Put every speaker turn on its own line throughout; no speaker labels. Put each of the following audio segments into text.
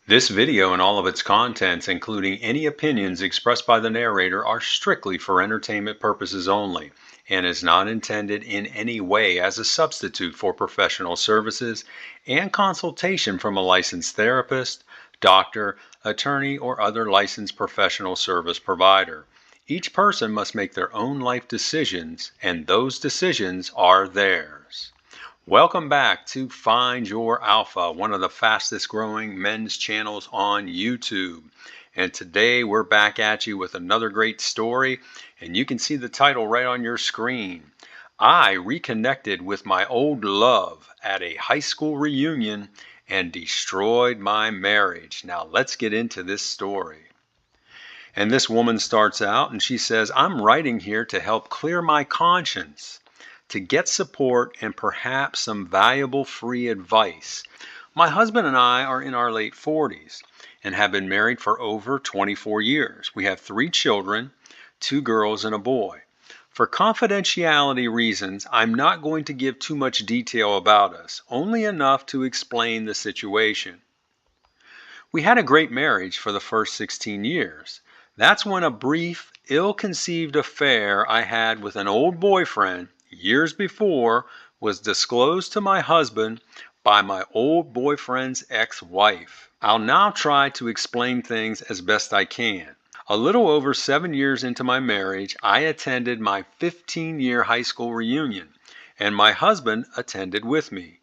This video and all of its contents, including any opinions expressed by the narrator, are strictly for entertainment purposes only and is not intended in any way as a substitute for professional services and consultation from a licensed therapist, doctor, attorney, or other licensed professional service provider. Each person must make their own life decisions, and those decisions are theirs. Welcome back to Find Your Alpha, one of the fastest growing men's channels on YouTube. And today we're back at you with another great story, and you can see the title right on your screen. I reconnected with my old love at a high school reunion and destroyed my marriage. Now let's get into this story. And this woman starts out and she says, I'm writing here to help clear my conscience, to get support and perhaps some valuable free advice. My husband and I are in our late 40s and have been married for over 24 years. We have 3 children, 2 girls and a boy. For confidentiality reasons, I'm not going to give too much detail about us, only enough to explain the situation. We had a great marriage for the first 16 years. That's when a brief, ill-conceived affair I had with an old boyfriend years before was disclosed to my husband by my old boyfriend's ex-wife. I'll now try to explain things as best I can. A little over 7 years into my marriage, I attended my 15-year high school reunion, and my husband attended with me.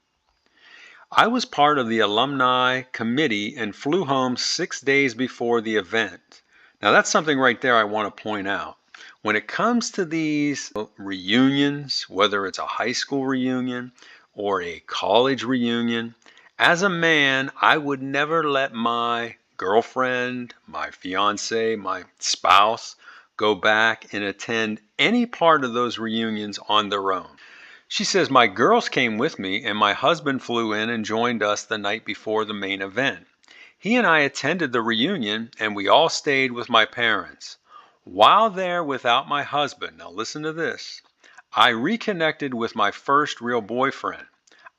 I was part of the alumni committee and flew home 6 days before the event. Now that's something right there I want to point out. When it comes to these reunions, whether it's a high school reunion or a college reunion, as a man, I would never let my girlfriend, my fiance, my spouse go back and attend any part of those reunions on their own. She says, my girls came with me and my husband flew in and joined us the night before the main event. He and I attended the reunion and we all stayed with my parents. While there without my husband, now listen to this, I reconnected with my first real boyfriend.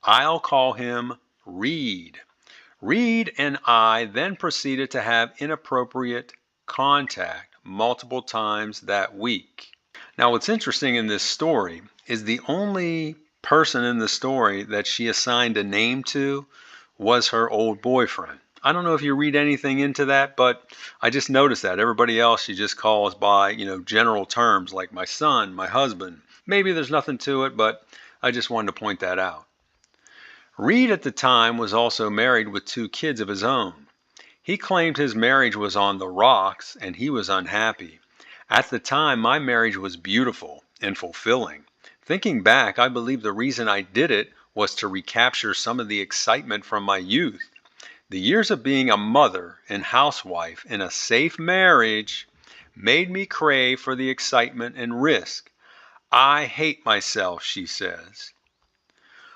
I'll call him Reed. Reed and I then proceeded to have inappropriate contact multiple times that week. Now what's interesting in this story is the only person in the story that she assigned a name to was her old boyfriend. I don't know if you read anything into that, but I just noticed that. Everybody else she just calls by, general terms like my son, my husband. Maybe there's nothing to it, but I just wanted to point that out. Reed at the time was also married with 2 kids of his own. He claimed his marriage was on the rocks and he was unhappy. At the time, my marriage was beautiful and fulfilling. Thinking back, I believe the reason I did it was to recapture some of the excitement from my youth. The years of being a mother and housewife in a safe marriage made me crave for the excitement and risk. I hate myself, she says.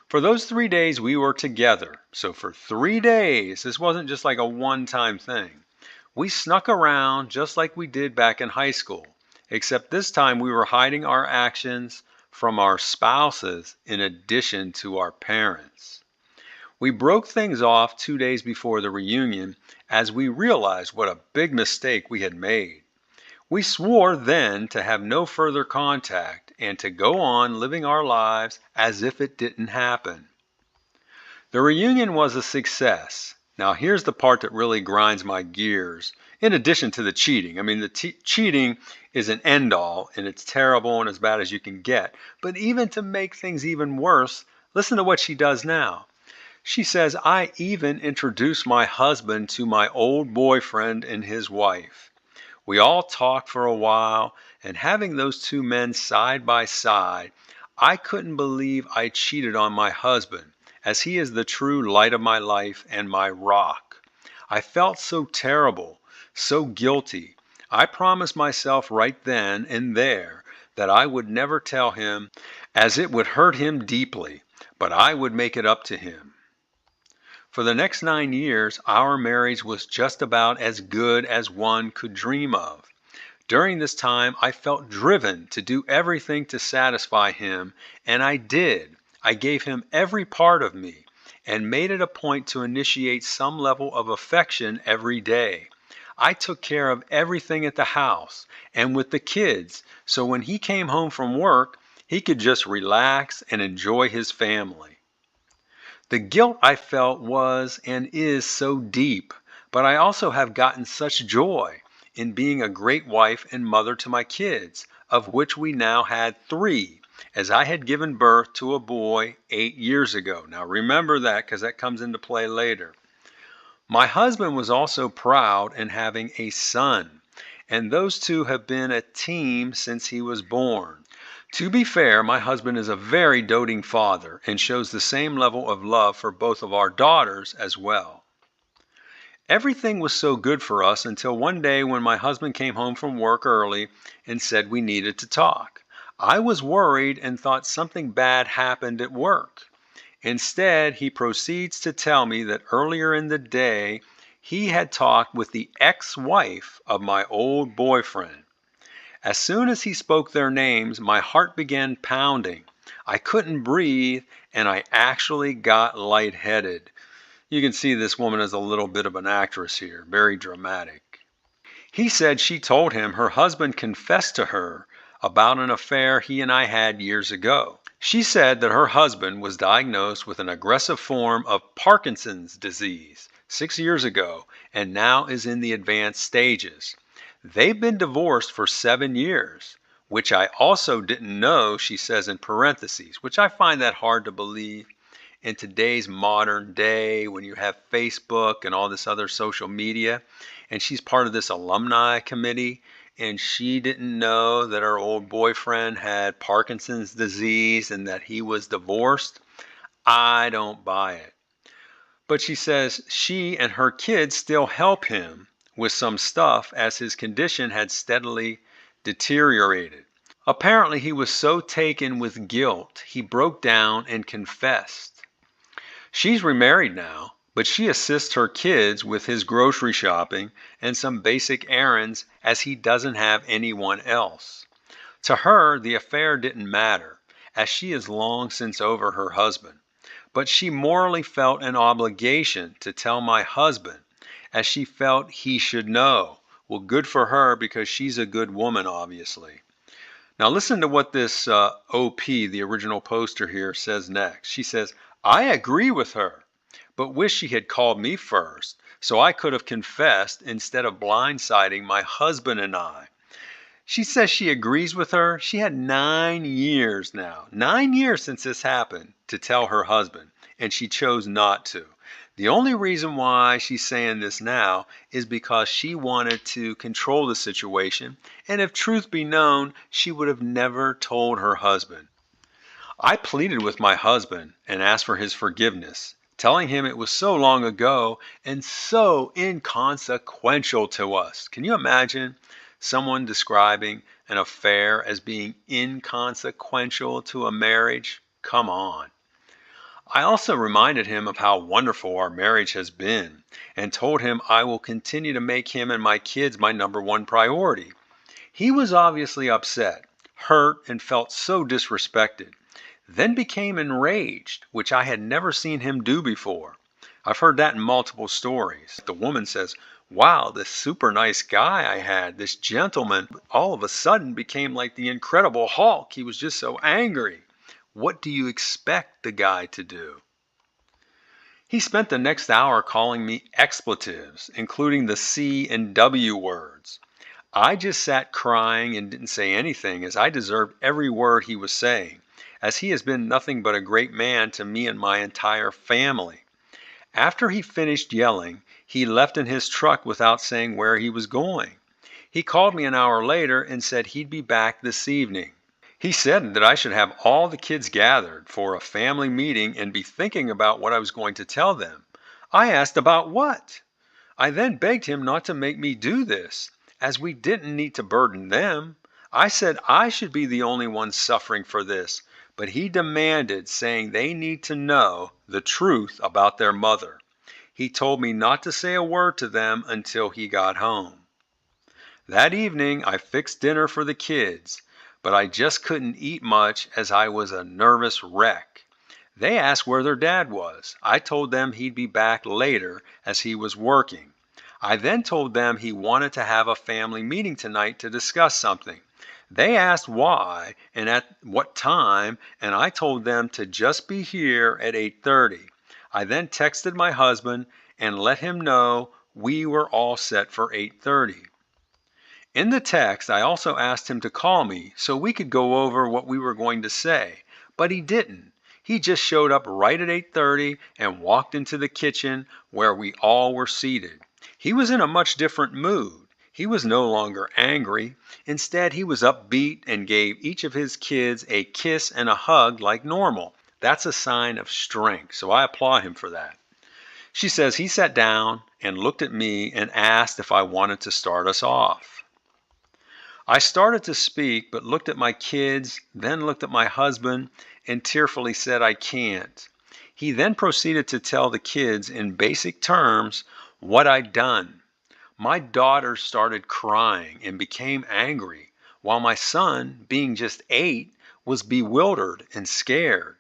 For those 3 days we were together, so for 3 days, this wasn't just like a one-time thing. We snuck around just like we did back in high school, except this time we were hiding our actions from our spouses in addition to our parents. We broke things off 2 days before the reunion as we realized what a big mistake we had made. We swore then to have no further contact and to go on living our lives as if it didn't happen. The reunion was a success. Now here's the part that really grinds my gears, in addition to the cheating. I mean, the cheating is an end-all, and it's terrible and as bad as you can get. But even to make things even worse, listen to what she does now. She says, I even introduced my husband to my old boyfriend and his wife. We all talked for a while, and having those 2 men side by side, I couldn't believe I cheated on my husband, as he is the true light of my life and my rock. I felt so terrible, so guilty. I promised myself right then and there that I would never tell him, as it would hurt him deeply, but I would make it up to him. For the next 9 years, our marriage was just about as good as one could dream of. During this time, I felt driven to do everything to satisfy him, and I did. I gave him every part of me, and made it a point to initiate some level of affection every day. I took care of everything at the house and with the kids, so when he came home from work, he could just relax and enjoy his family. The guilt I felt was and is so deep, but I also have gotten such joy in being a great wife and mother to my kids, of which we now had 3, as I had given birth to a boy 8 years ago. Now remember that because that comes into play later. My husband was also proud in having a son, and those two have been a team since he was born. To be fair, my husband is a very doting father and shows the same level of love for both of our daughters as well. Everything was so good for us until one day when my husband came home from work early and said we needed to talk. I was worried and thought something bad happened at work. Instead, he proceeds to tell me that earlier in the day he had talked with the ex-wife of my old boyfriend. As soon as he spoke their names, my heart began pounding. I couldn't breathe, and I actually got lightheaded. You can see this woman is a little bit of an actress here, very dramatic. He said she told him her husband confessed to her about an affair he and I had years ago. She said that her husband was diagnosed with an aggressive form of Parkinson's disease 6 years ago and now is in the advanced stages. They've been divorced for 7 years, which I also didn't know, she says in parentheses, which I find that hard to believe in today's modern day when you have Facebook and all this other social media. And she's part of this alumni committee, and she didn't know that her old boyfriend had Parkinson's disease and that he was divorced. I don't buy it. But she says she and her kids still help him with some stuff as his condition had steadily deteriorated. Apparently, he was so taken with guilt, he broke down and confessed. She's remarried now, but she assists her kids with his grocery shopping and some basic errands as he doesn't have anyone else. To her, the affair didn't matter, as she is long since over her husband. But she morally felt an obligation to tell my husband, as she felt he should know. Well, good for her because she's a good woman, obviously. Now listen to what this OP, the original poster here, says next. She says, I agree with her, but wish she had called me first so I could have confessed instead of blindsiding my husband and I. She says she agrees with her. She had 9 years now, 9 years since this happened, to tell her husband, and she chose not to. The only reason why she's saying this now is because she wanted to control the situation, and if truth be known, she would have never told her husband. I pleaded with my husband and asked for his forgiveness, telling him it was so long ago and so inconsequential to us. Can you imagine someone describing an affair as being inconsequential to a marriage? Come on. I also reminded him of how wonderful our marriage has been and told him I will continue to make him and my kids my #1 priority. He was obviously upset, hurt, and felt so disrespected, then became enraged, which I had never seen him do before. I've heard that in multiple stories. The woman says, wow, this super nice guy I had, this gentleman, all of a sudden became like the Incredible Hulk. He was just so angry. What do you expect the guy to do? He spent the next hour calling me expletives, including the C and W words. I just sat crying and didn't say anything, as I deserved every word he was saying, as he has been nothing but a great man to me and my entire family. After he finished yelling, he left in his truck without saying where he was going. He called me an hour later and said he'd be back this evening. He said that I should have all the kids gathered for a family meeting and be thinking about what I was going to tell them. I asked about what? I then begged him not to make me do this, as we didn't need to burden them. I said I should be the only one suffering for this, but he demanded, saying they need to know the truth about their mother. He told me not to say a word to them until he got home. That evening, I fixed dinner for the kids, but I just couldn't eat much as I was a nervous wreck. They asked where their dad was. I told them he'd be back later as he was working. I then told them he wanted to have a family meeting tonight to discuss something. They asked why and at what time, and I told them to just be here at 8:30. I then texted my husband and let him know we were all set for 8:30. In the text, I also asked him to call me so we could go over what we were going to say, but he didn't. He just showed up right at 8:30 and walked into the kitchen where we all were seated. He was in a much different mood. He was no longer angry. Instead, he was upbeat and gave each of his kids a kiss and a hug like normal. That's a sign of strength, so I applaud him for that. She says he sat down and looked at me and asked if I wanted to start us off. I started to speak, but looked at my kids, then looked at my husband, and tearfully said, I can't. He then proceeded to tell the kids in basic terms what I'd done. My daughter started crying and became angry, while my son, being just 8, was bewildered and scared.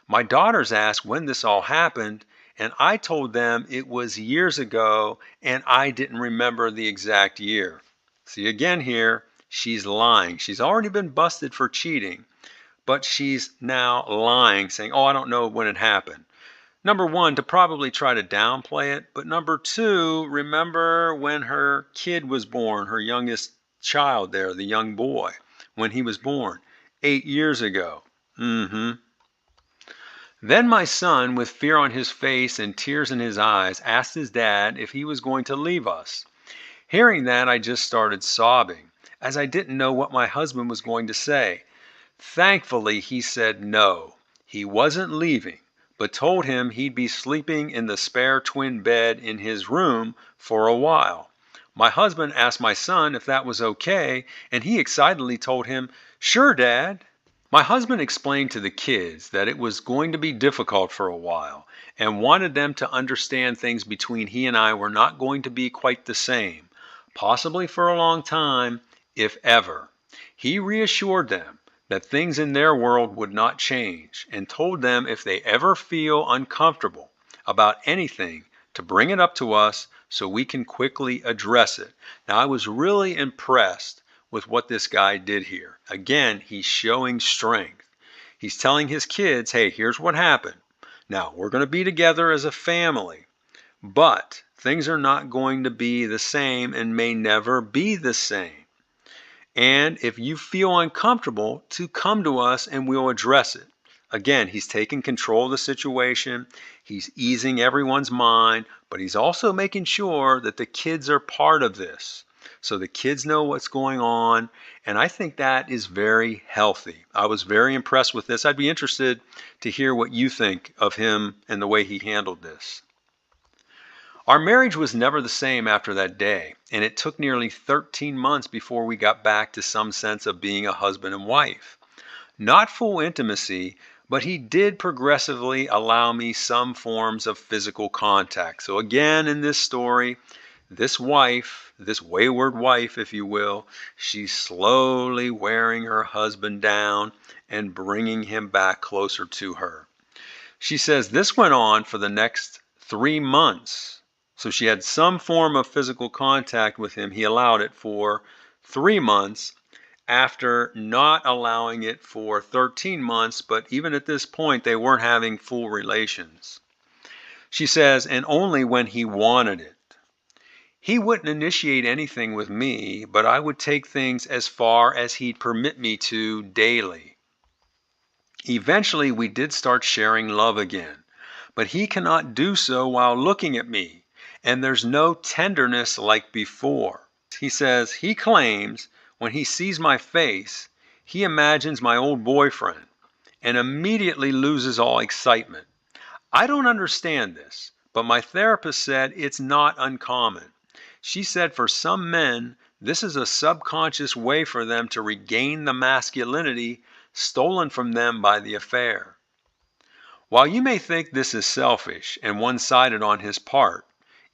My daughters asked when this all happened, and I told them it was years ago and I didn't remember the exact year. See again here, she's lying. She's already been busted for cheating, but she's now lying, saying, oh, I don't know when it happened. Number one, to probably try to downplay it. But number two, remember when her kid was born, her youngest child there, the young boy, when he was born 8 years ago. Then my son, with fear on his face and tears in his eyes, asked his dad if he was going to leave us. Hearing that, I just started sobbing, as I didn't know what my husband was going to say. Thankfully, he said no, he wasn't leaving, but told him he'd be sleeping in the spare twin bed in his room for a while. My husband asked my son if that was okay, and he excitedly told him, sure, Dad. My husband explained to the kids that it was going to be difficult for a while and wanted them to understand things between he and I were not going to be quite the same, possibly for a long time, if ever. He reassured them that things in their world would not change and told them if they ever feel uncomfortable about anything to bring it up to us so we can quickly address it. Now, I was really impressed with what this guy did here. Again, he's showing strength. He's telling his kids, hey, here's what happened. Now, we're going to be together as a family, but things are not going to be the same and may never be the same. And if you feel uncomfortable, to come to us and we'll address it. Again, he's taking control of the situation. He's easing everyone's mind, but he's also making sure that the kids are part of this. So the kids know what's going on, and I think that is very healthy. I was very impressed with this. I'd be interested to hear what you think of him and the way he handled this. Our marriage was never the same after that day, and it took nearly 13 months before we got back to some sense of being a husband and wife. Not full intimacy, but he did progressively allow me some forms of physical contact. So again, in this story, this wife, this wayward wife, if you will, she's slowly wearing her husband down and bringing him back closer to her. She says this went on for the next 3 months. So she had some form of physical contact with him. He allowed it for 3 months after not allowing it for 13 months. But even at this point, they weren't having full relations. She says, and only when he wanted it. He wouldn't initiate anything with me, but I would take things as far as he'd permit me to daily. Eventually, we did start sharing love again, but he cannot do so while looking at me, and there's no tenderness like before. He says he claims when he sees my face, he imagines my old boyfriend and immediately loses all excitement. I don't understand this, but my therapist said it's not uncommon. She said for some men, this is a subconscious way for them to regain the masculinity stolen from them by the affair. While you may think this is selfish and one-sided on his part,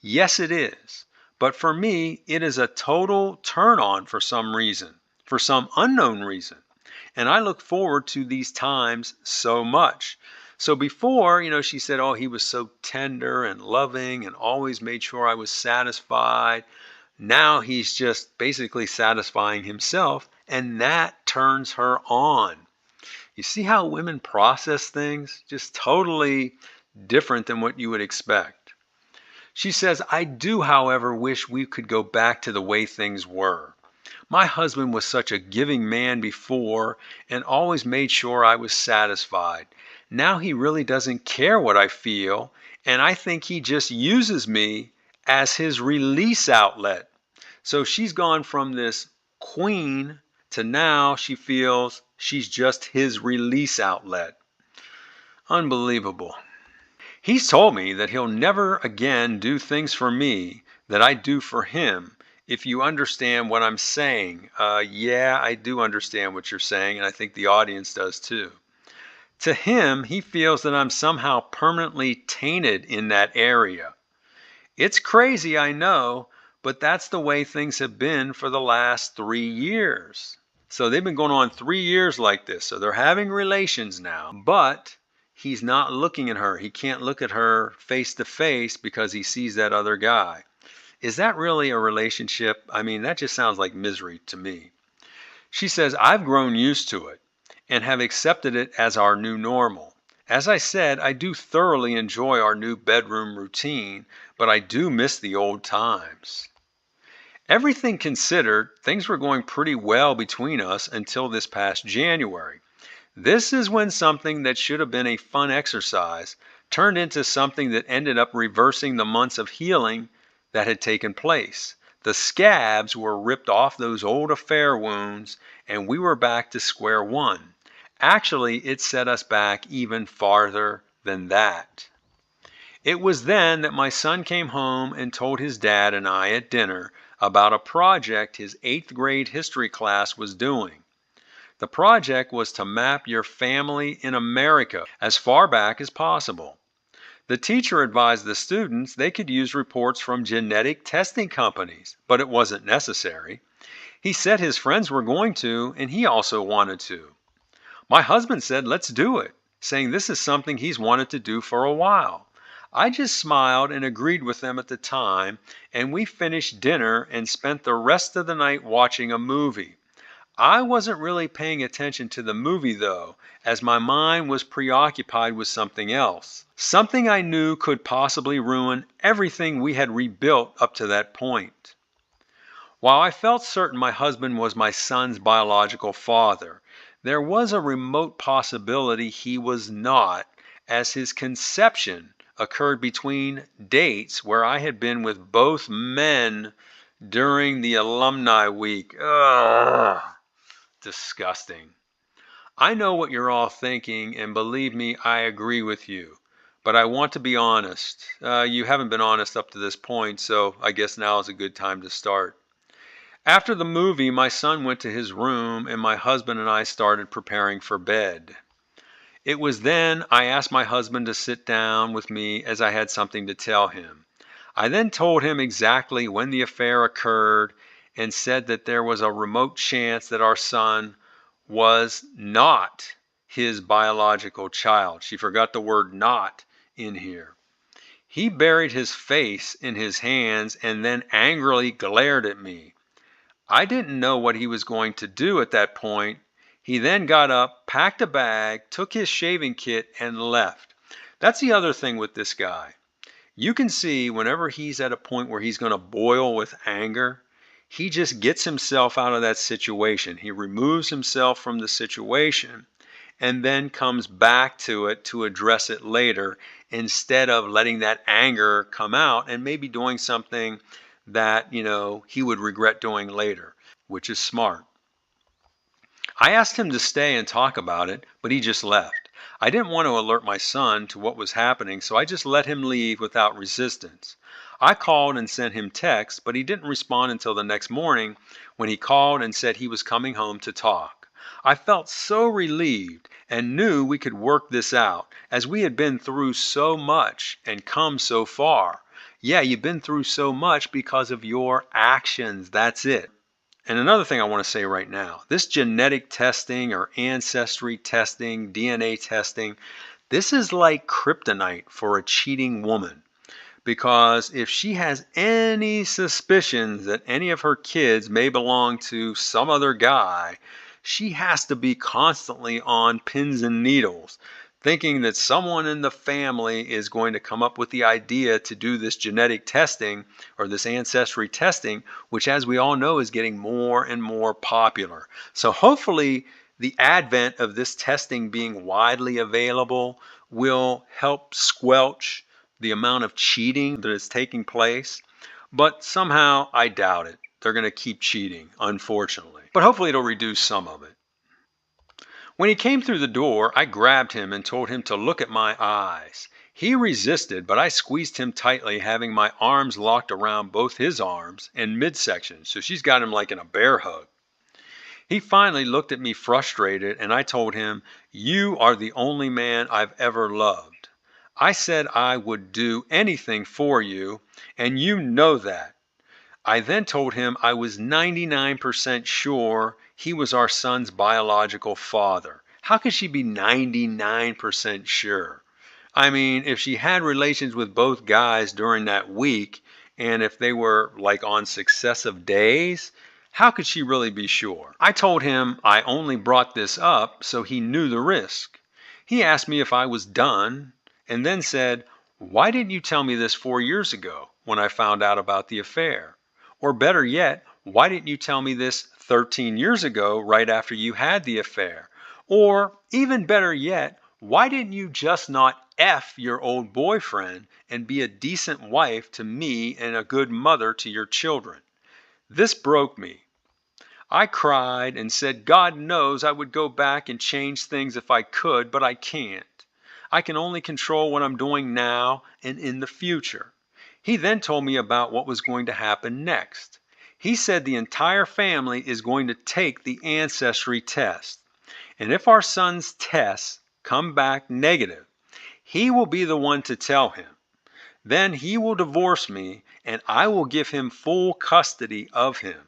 yes it is. But for me, it is a total turn-on for some reason, for some unknown reason. And I look forward to these times so much. So before, she said, oh, he was so tender and loving and always made sure I was satisfied. Now he's just basically satisfying himself, and that turns her on. You see how women process things? Just totally different than what you would expect. She says, I do, however, wish we could go back to the way things were. My husband was such a giving man before and always made sure I was satisfied. Now he really doesn't care what I feel, and I think he just uses me as his release outlet. So she's gone from this queen to now she feels she's just his release outlet. Unbelievable. He's told me that he'll never again do things for me that I do for him, if you understand what I'm saying. Yeah, I do understand what you're saying, and I think the audience does too. To him, he feels that I'm somehow permanently tainted in that area. It's crazy, I know, but that's the way things have been for the last 3 years. So they've been going on 3 years like this. So they're having relations now, but he's not looking at her. He can't look at her face to face because he sees that other guy. Is that really a relationship? I mean, that just sounds like misery to me. She says, I've grown used to it and have accepted it as our new normal. As I said, I do thoroughly enjoy our new bedroom routine, but I do miss the old times. Everything considered, things were going pretty well between us until this past January. This is when something that should have been a fun exercise turned into something that ended up reversing the months of healing that had taken place. The scabs were ripped off those old affair wounds, and we were back to square one. Actually, it set us back even farther than that. It was then that my son came home and told his dad and I at dinner about a project his 8th grade history class was doing. The project was to map your family in America as far back as possible. The teacher advised the students they could use reports from genetic testing companies, but it wasn't necessary. He said his friends were going to, and he also wanted to. My husband said, let's do it, saying this is something he's wanted to do for a while. I just smiled and agreed with them at the time, and we finished dinner and spent the rest of the night watching a movie. I wasn't really paying attention to the movie though, as my mind was preoccupied with something else. Something I knew could possibly ruin everything we had rebuilt up to that point. While I felt certain my husband was my son's biological father, there was a remote possibility he was not, as his conception occurred between dates where I had been with both men during the alumni week. Ugh. Disgusting. I know what you're all thinking, and believe me, I agree with you. But I want to be honest. You haven't been honest up to this point, so I guess now is a good time to start. After the movie, my son went to his room, and my husband and I started preparing for bed. It was then I asked my husband to sit down with me as I had something to tell him. I then told him exactly when the affair occurred and said that there was a remote chance that our son was not his biological child. She forgot the word not in here. He buried his face in his hands and then angrily glared at me. I didn't know what he was going to do at that point. He then got up, packed a bag, took his shaving kit, and left. That's the other thing with this guy. You can see whenever he's at a point where he's going to boil with anger, he just gets himself out of that situation. He removes himself from the situation and then comes back to it to address it later, instead of letting that anger come out and maybe doing something that, he would regret doing later, which is smart. I asked him to stay and talk about it, but he just left. I didn't want to alert my son to what was happening, so I just let him leave without resistance. I called and sent him texts, but he didn't respond until the next morning when he called and said he was coming home to talk. I felt so relieved and knew we could work this out, as we had been through so much and come so far. Yeah, you've been through so much because of your actions. That's it. And another thing I want to say right now, this genetic testing or ancestry testing, DNA testing, This is like kryptonite for a cheating woman. Because if she has any suspicions that any of her kids may belong to some other guy, she has to be constantly on pins and needles, thinking that someone in the family is going to come up with the idea to do this genetic testing or this ancestry testing, which, as we all know, is getting more and more popular. So hopefully, the advent of this testing being widely available will help squelch the amount of cheating that is taking place, but somehow I doubt it. They're going to keep cheating, unfortunately. But hopefully it'll reduce some of it. When he came through the door, I grabbed him and told him to look at my eyes. He resisted, but I squeezed him tightly, having my arms locked around both his arms and midsection, so she's got him like in a bear hug. He finally looked at me frustrated, and I told him, "You are the only man I've ever loved. I said I would do anything for you, and you know that." I then told him I was 99% sure he was our son's biological father. How could she be 99% sure? I mean, if she had relations with both guys during that week, and if they were like on successive days, how could she really be sure? I told him I only brought this up so he knew the risk. He asked me if I was done, and then said, "Why didn't you tell me this 4 years ago when I found out about the affair? Or better yet, why didn't you tell me this 13 years ago right after you had the affair? Or even better yet, why didn't you just not F your old boyfriend and be a decent wife to me and a good mother to your children?" This broke me. I cried and said, God knows I would go back and change things if I could, but I can't. I can only control what I'm doing now and in the future. He then told me about what was going to happen next. He said the entire family is going to take the ancestry test. And if our son's tests come back negative, he will be the one to tell him. Then he will divorce me and I will give him full custody of him.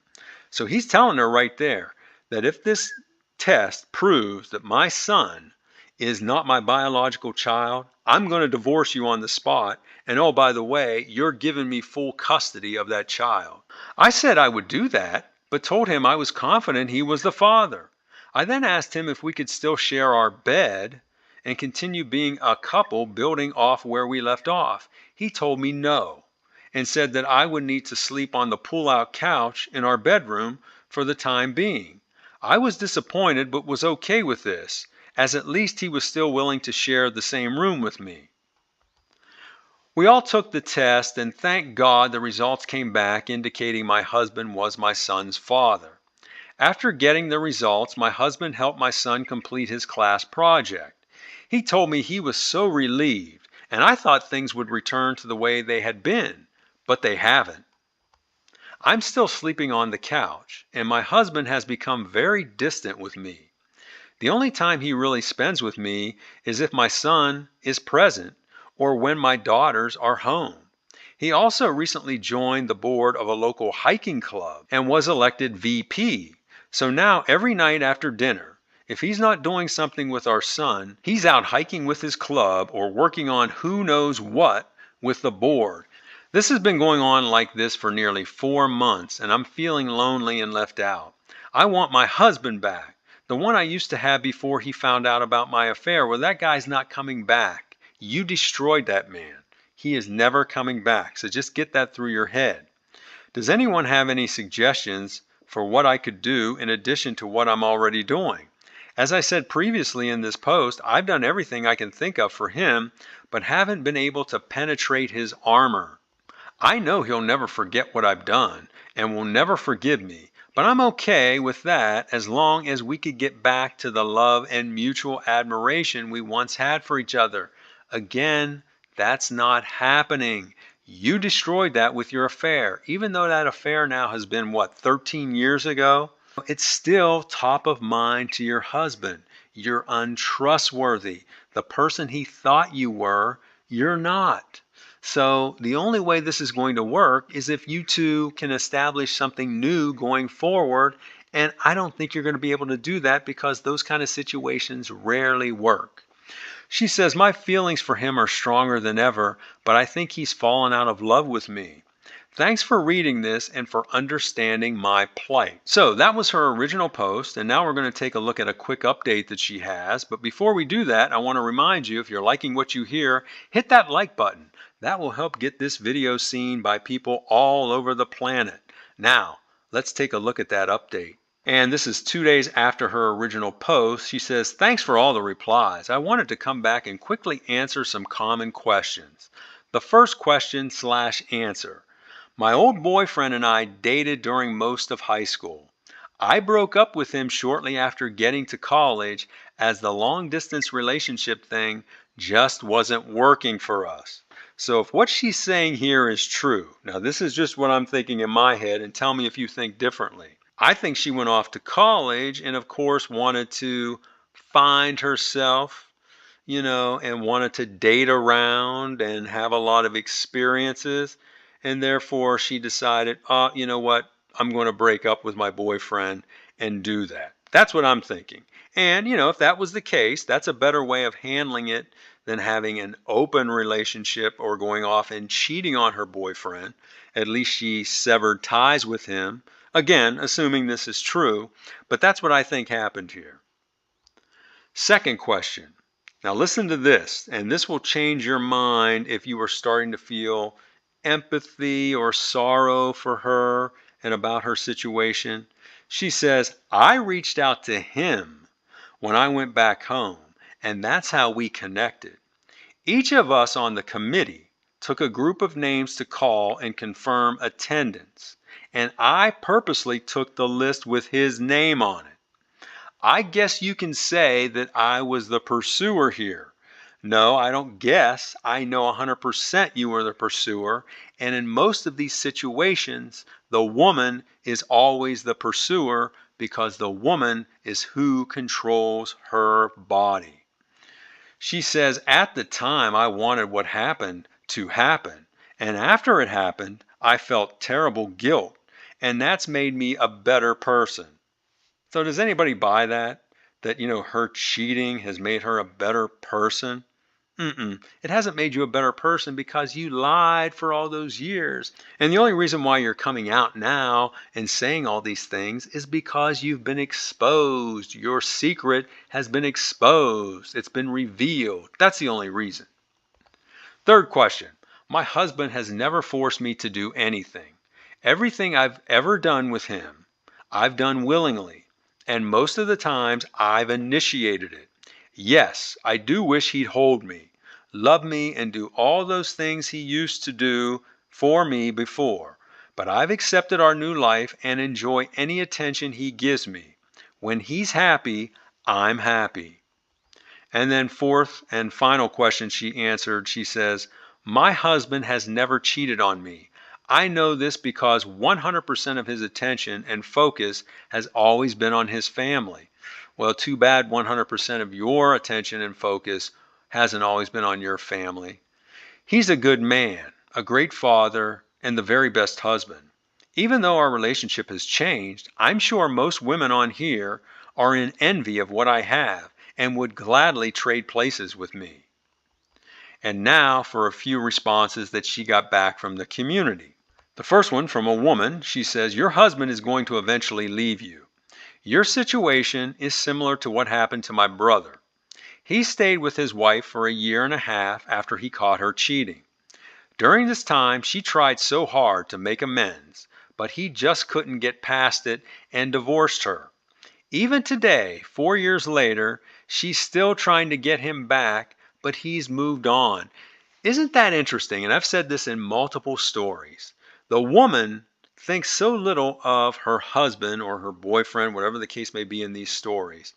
So he's telling her right there that if this test proves that my son is not my biological child, I'm going to divorce you on the spot. And oh, by the way, you're giving me full custody of that child. I said I would do that, but told him I was confident he was the father. I then asked him if we could still share our bed and continue being a couple building off where we left off. He told me no, and said that I would need to sleep on the pull-out couch in our bedroom for the time being. I was disappointed but was okay with this, as at least he was still willing to share the same room with me. We all took the test, and thank God the results came back indicating my husband was my son's father. After getting the results, my husband helped my son complete his class project. He told me he was so relieved, and I thought things would return to the way they had been, but they haven't. I'm still sleeping on the couch, and my husband has become very distant with me. The only time he really spends with me is if my son is present or when my daughters are home. He also recently joined the board of a local hiking club and was elected VP. So now every night after dinner, if he's not doing something with our son, he's out hiking with his club or working on who knows what with the board. This has been going on like this for nearly 4 months, and I'm feeling lonely and left out. I want my husband back, the one I used to have before he found out about my affair. Well, that guy's not coming back. You destroyed that man. He is never coming back. So just get that through your head. Does anyone have any suggestions for what I could do in addition to what I'm already doing? As I said previously in this post, I've done everything I can think of for him, but haven't been able to penetrate his armor. I know he'll never forget what I've done and will never forgive me, but I'm okay with that as long as we could get back to the love and mutual admiration we once had for each other. Again, that's not happening. You destroyed that with your affair. Even though that affair now has been, 13 years ago? It's still top of mind to your husband. You're untrustworthy. The person he thought you were, you're not. So the only way this is going to work is if you two can establish something new going forward. And I don't think you're going to be able to do that because those kind of situations rarely work. She says, my feelings for him are stronger than ever, but I think he's fallen out of love with me. Thanks for reading this and for understanding my plight. So that was her original post, and now we're going to take a look at a quick update that she has. But before we do that, I want to remind you, if you're liking what you hear, hit that like button. That will help get this video seen by people all over the planet. Now, let's take a look at that update. And this is 2 days after her original post. She says, thanks for all the replies. I wanted to come back and quickly answer some common questions. The first question / answer. My old boyfriend and I dated during most of high school. I broke up with him shortly after getting to college as the long distance relationship thing just wasn't working for us. So if what she's saying here is true, now this is just what I'm thinking in my head, and tell me if you think differently. I think she went off to college and of course wanted to find herself, and wanted to date around and have a lot of experiences. And therefore she decided, you know what? I'm going to break up with my boyfriend and do that. That's what I'm thinking. And, if that was the case, that's a better way of handling it than having an open relationship or going off and cheating on her boyfriend. At least she severed ties with him. Again, assuming this is true, but that's what I think happened here. Second question. Now listen to this, and this will change your mind if you are starting to feel empathy or sorrow for her and about her situation. She says, I reached out to him when I went back home, and that's how we connected. Each of us on the committee took a group of names to call and confirm attendance, and I purposely took the list with his name on it. I guess you can say that I was the pursuer here. No, I don't guess. I know 100% you were the pursuer. And in most of these situations, the woman is always the pursuer because the woman is who controls her body. She says, at the time, I wanted what happened to happen. And after it happened, I felt terrible guilt. And that's made me a better person. So does anybody buy that? That, her cheating has made her a better person? It hasn't made you a better person because you lied for all those years. And the only reason why you're coming out now and saying all these things is because you've been exposed. Your secret has been exposed. It's been revealed. That's the only reason. Third question. My husband has never forced me to do anything. Everything I've ever done with him, I've done willingly. And most of the times I've initiated it. Yes, I do wish he'd hold me, love me, and do all those things he used to do for me before. But I've accepted our new life and enjoy any attention he gives me. When he's happy, I'm happy. And then fourth and final question she answered, she says, my husband has never cheated on me. I know this because 100% of his attention and focus has always been on his family. Well, too bad 100% of your attention and focus hasn't always been on your family. He's a good man, a great father, and the very best husband. Even though our relationship has changed, I'm sure most women on here are in envy of what I have and would gladly trade places with me. And now for a few responses that she got back from the community. The first one from a woman, she says, your husband is going to eventually leave you. Your situation is similar to what happened to my brother. He stayed with his wife for 1.5 years after he caught her cheating. During this time, she tried so hard to make amends, but he just couldn't get past it and divorced her. Even today, 4 years later, she's still trying to get him back, but he's moved on. Isn't that interesting? And I've said this in multiple stories. The woman thinks so little of her husband or her boyfriend, whatever the case may be in these stories,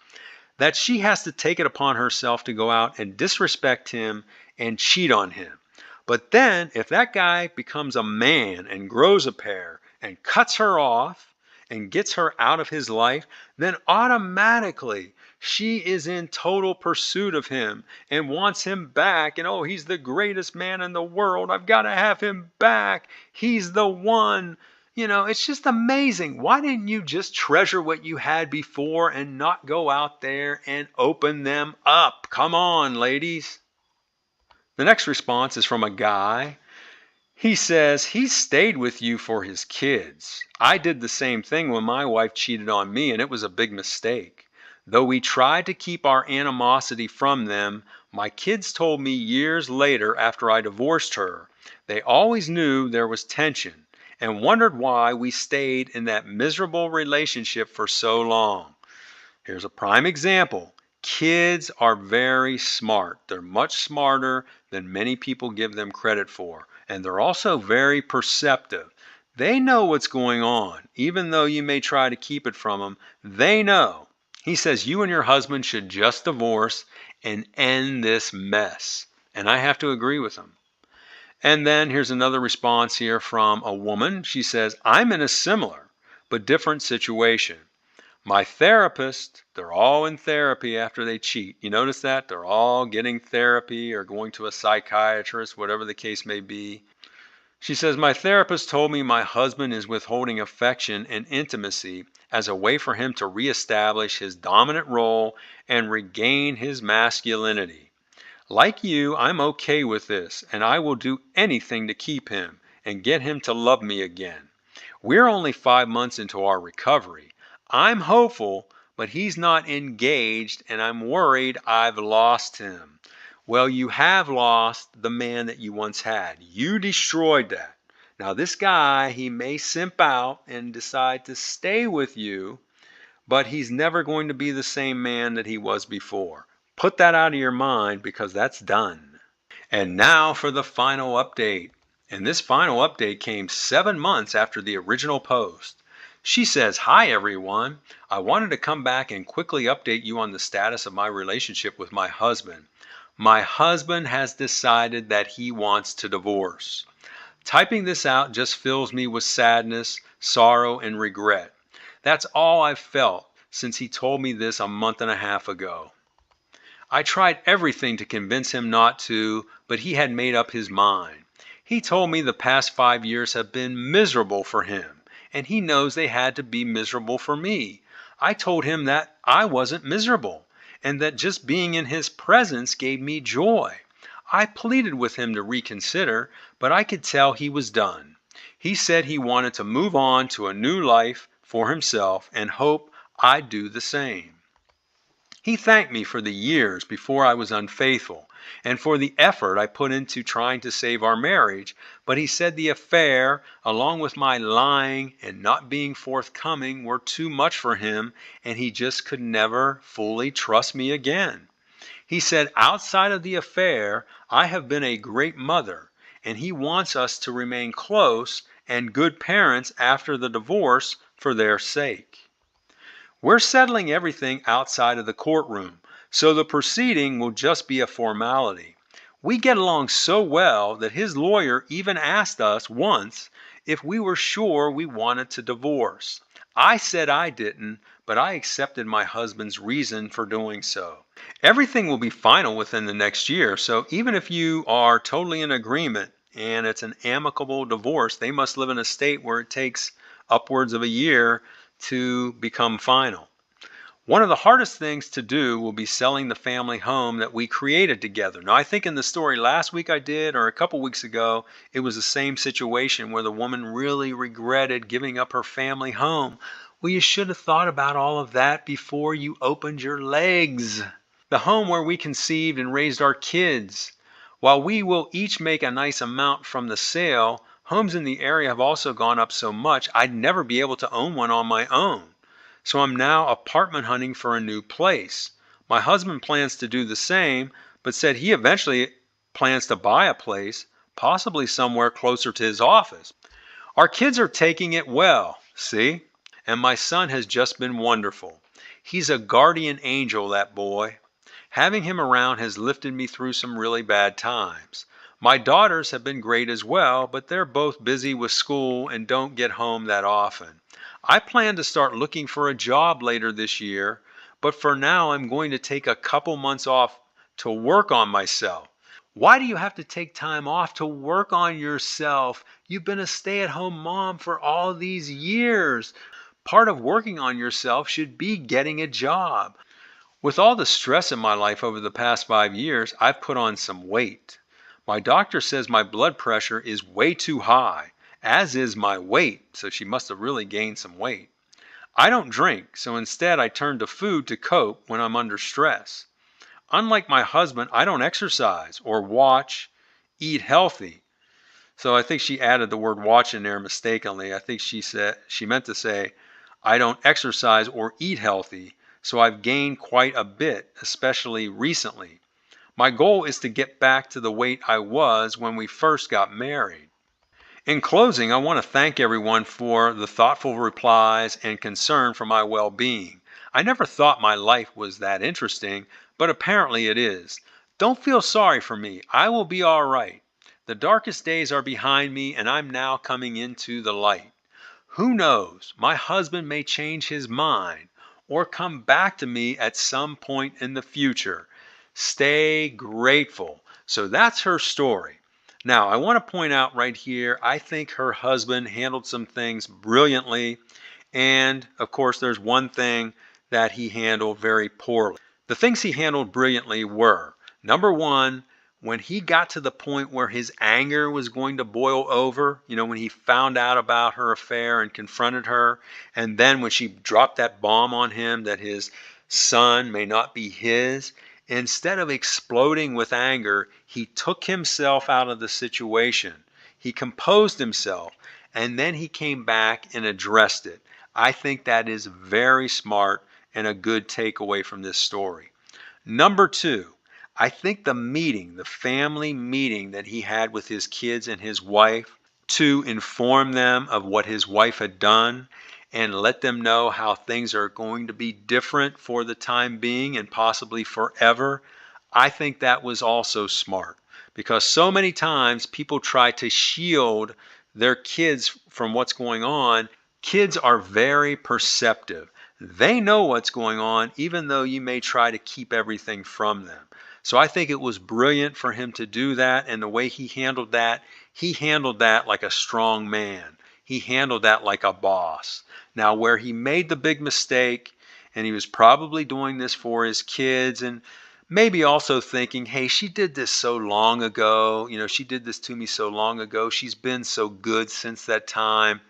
that she has to take it upon herself to go out and disrespect him and cheat on him. But then if that guy becomes a man and grows a pair and cuts her off and gets her out of his life, then automatically she is in total pursuit of him and wants him back. And oh, he's the greatest man in the world. I've got to have him back. He's the one. It's just amazing. Why didn't you just treasure what you had before and not go out there and open them up? Come on, ladies. The next response is from a guy. He says he stayed with you for his kids. I did the same thing when my wife cheated on me, and it was a big mistake. Though we tried to keep our animosity from them, my kids told me years later after I divorced her, they always knew there was tension and wondered why we stayed in that miserable relationship for so long. Here's a prime example. Kids are very smart. They're much smarter than many people give them credit for. And they're also very perceptive. They know what's going on. Even though you may try to keep it from them, they know. He says you and your husband should just divorce and end this mess. And I have to agree with him. And then here's another response here from a woman. She says, I'm in a similar but different situation. My therapist, they're all in therapy after they cheat. You notice that? They're all getting therapy or going to a psychiatrist, whatever the case may be. She says, my therapist told me my husband is withholding affection and intimacy as a way for him to reestablish his dominant role and regain his masculinity. Like you, I'm okay with this, and I will do anything to keep him and get him to love me again. We're only 5 months into our recovery. I'm hopeful, but he's not engaged, and I'm worried I've lost him. Well, you have lost the man that you once had. You destroyed that. Now, this guy, he may simp out and decide to stay with you, but he's never going to be the same man that he was before. Put that out of your mind because that's done. And now for the final update. And this final update came 7 months after the original post. She says, hi everyone. I wanted to come back and quickly update you on the status of my relationship with my husband. My husband has decided that he wants to divorce. Typing this out just fills me with sadness, sorrow, and regret. That's all I've felt since he told me this a month and a half ago. I tried everything to convince him not to, but he had made up his mind. He told me the past 5 years have been miserable for him, and he knows they had to be miserable for me. I told him that I wasn't miserable, and that just being in his presence gave me joy. I pleaded with him to reconsider, but I could tell he was done. He said he wanted to move on to a new life for himself and hoped I'd do the same. He thanked me for the years before I was unfaithful and for the effort I put into trying to save our marriage, but he said the affair, along with my lying and not being forthcoming, were too much for him and he just could never fully trust me again. He said outside of the affair, I have been a great mother and he wants us to remain close and good parents after the divorce for their sake. We're settling everything outside of the courtroom, so the proceeding will just be a formality. We get along so well that his lawyer even asked us once if we were sure we wanted to divorce. I said I didn't, but I accepted my husband's reason for doing so. Everything will be final within the next year, so even if you are totally in agreement and it's an amicable divorce, they must live in a state where it takes upwards of a year to become final. One of the hardest things to do will be selling the family home that we created together. Now, I think in the story last week I did, or a couple weeks ago, it was the same situation where the woman really regretted giving up her family home. Well, you should have thought about all of that before you opened your legs. The home where we conceived and raised our kids. While we will each make a nice amount from the sale, homes in the area have also gone up so much I'd never be able to own one on my own. So I'm now apartment hunting for a new place. My husband plans to do the same, but said he eventually plans to buy a place, possibly somewhere closer to his office. Our kids are taking it well, see? And my son has just been wonderful. He's a guardian angel, that boy. Having him around has lifted me through some really bad times. My daughters have been great as well, but they're both busy with school and don't get home that often. I plan to start looking for a job later this year, but for now I'm going to take a couple months off to work on myself. Why do you have to take time off to work on yourself? You've been a stay-at-home mom for all these years. Part of working on yourself should be getting a job. With all the stress in my life over the past 5 years, I've put on some weight. My doctor says my blood pressure is way too high, as is my weight, so she must have really gained some weight. I don't drink, so instead I turn to food to cope when I'm under stress. Unlike my husband, I don't exercise or watch, eat healthy. So I think she added the word watch in there mistakenly. I think she meant to say, I don't exercise or eat healthy, so I've gained quite a bit, especially recently. My goal is to get back to the weight I was when we first got married. In closing, I want to thank everyone for the thoughtful replies and concern for my well-being. I never thought my life was that interesting, but apparently it is. Don't feel sorry for me. I will be all right. The darkest days are behind me, and I'm now coming into the light. Who knows? My husband may change his mind or come back to me at some point in the future. Stay grateful. So that's her story. Now, I want to point out right here, I think her husband handled some things brilliantly. And of course, there's one thing that he handled very poorly. The things he handled brilliantly were, number one, when he got to the point where his anger was going to boil over, when he found out about her affair and confronted her, and then when she dropped that bomb on him that his son may not be his, instead of exploding with anger, he took himself out of the situation. He composed himself, and then he came back and addressed it. I think that is very smart and a good takeaway from this story. Number two, I think the family meeting that he had with his kids and his wife to inform them of what his wife had done and let them know how things are going to be different for the time being and possibly forever, I think that was also smart because so many times people try to shield their kids from what's going on. Kids are very perceptive. They know what's going on, even though you may try to keep everything from them. So I think it was brilliant for him to do that. And the way he handled that like a strong man. He handled that like a boss. Now, where he made the big mistake, and he was probably doing this for his kids and maybe also thinking, hey, she did this so long ago. She did this to me so long ago. She's been so good since that time.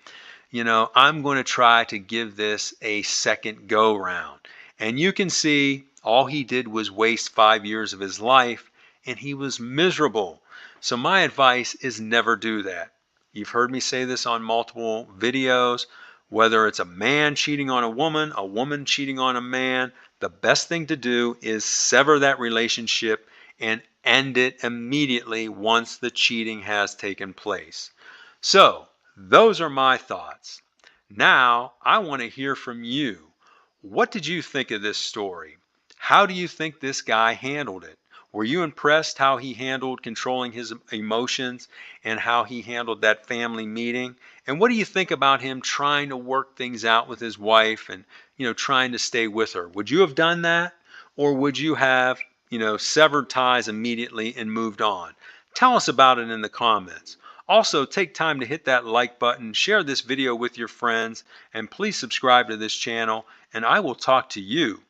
I'm going to try to give this a second go round. And you can see all he did was waste 5 years of his life and he was miserable. So my advice is never do that. You've heard me say this on multiple videos. Whether it's a man cheating on a woman cheating on a man, the best thing to do is sever that relationship and end it immediately once the cheating has taken place. So, those are my thoughts. Now, I want to hear from you. What did you think of this story? How do you think this guy handled it? Were you impressed how he handled controlling his emotions and how he handled that family meeting? And what do you think about him trying to work things out with his wife and, trying to stay with her? Would you have done that? Or would you have, severed ties immediately and moved on? Tell us about it in the comments. Also, take time to hit that like button, share this video with your friends, and please subscribe to this channel, and I will talk to you